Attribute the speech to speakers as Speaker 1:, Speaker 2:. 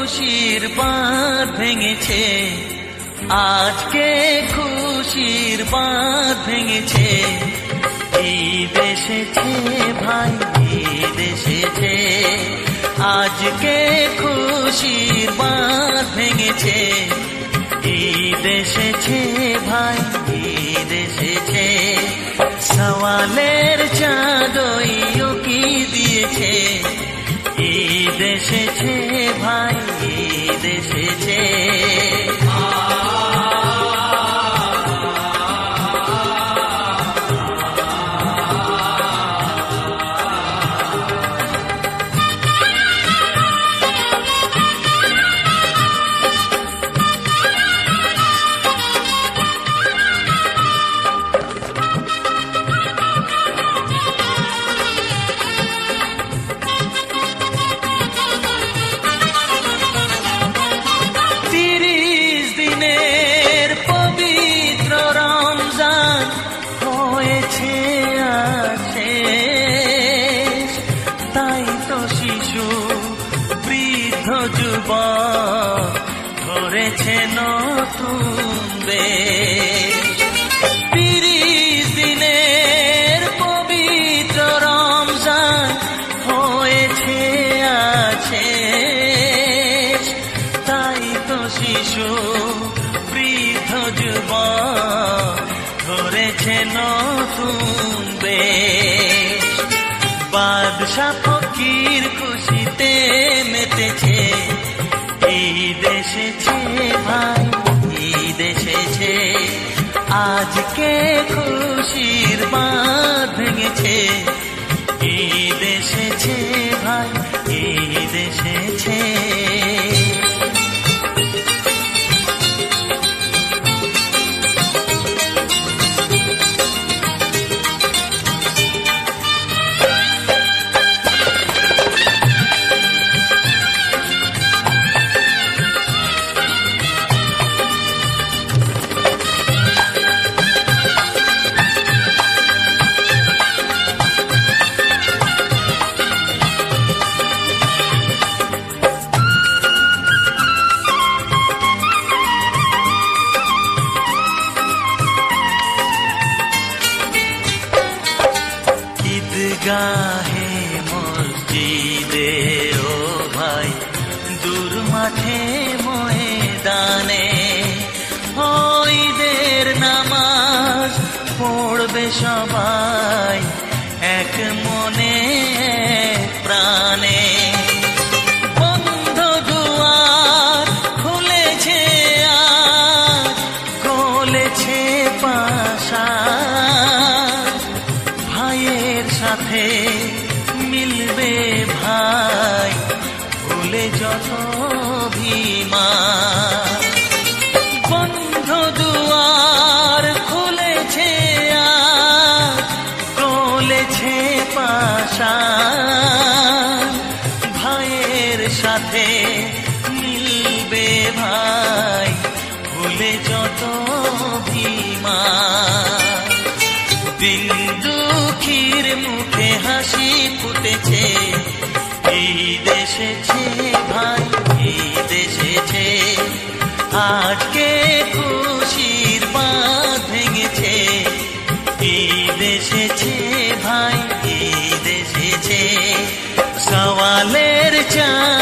Speaker 1: খুশির বাঁধ ভেঙেছে, আজকে খুশির বাঁধ ভেঙেছে। ঈদ এসেছে ভাই, ঈদ এসেছে, আজকে খুশির বাঁধ ভেঙেছে। ঈদ এসেছে ভাই, ঈদ এসেছে, সওয়ালের চাঁদ কি দিয়েছে। ঈদ এসেছে ভাই, ঈদ এসেছে। ধরেছে নতুন দেশ। 30 দিনের পবিত্র রমজান হয়েছে আছে, তাই তো শিশু বৃদ্ধ যুবক ধরেছে নতুন দেশ। বাদশা ফকির খুশিতে মেতেছে। ঈদ এসেছে ভাই, ঈদ এসেছে, আজকে খুশির বাঁধ ভেঙেছে। ঈদ এসেছে ভাই, ঈদ এসেছে। গাহে মসজিদে ও ভাই, দূর মাঠে ময়দানে ঈদের নামাজ পড়বে সবাই এক মনে প্রাণে। বন্ধ দুয়ার খুলেছে আজ, খুলেছে পাশা, ভাইয়ের সাথে মিলবে ভাই ভুলে যত অভিমান। বন্ধ দুয়ার খুলেছে আজ, খুলেছে পাশা, ভাইয়ের সাথে মিলবে ভাই ভুলে যত অভিমান। দিন দুঃখীর মুখে হাসি ফুটেছে। ঈদ এসেছে ভাই, ঈদ এসেছে, আজকে খুশির বাঁধ ভেঙেছে। ঈদ এসেছে ভাই, ঈদ এসেছে, সওয়ালের চাঁদ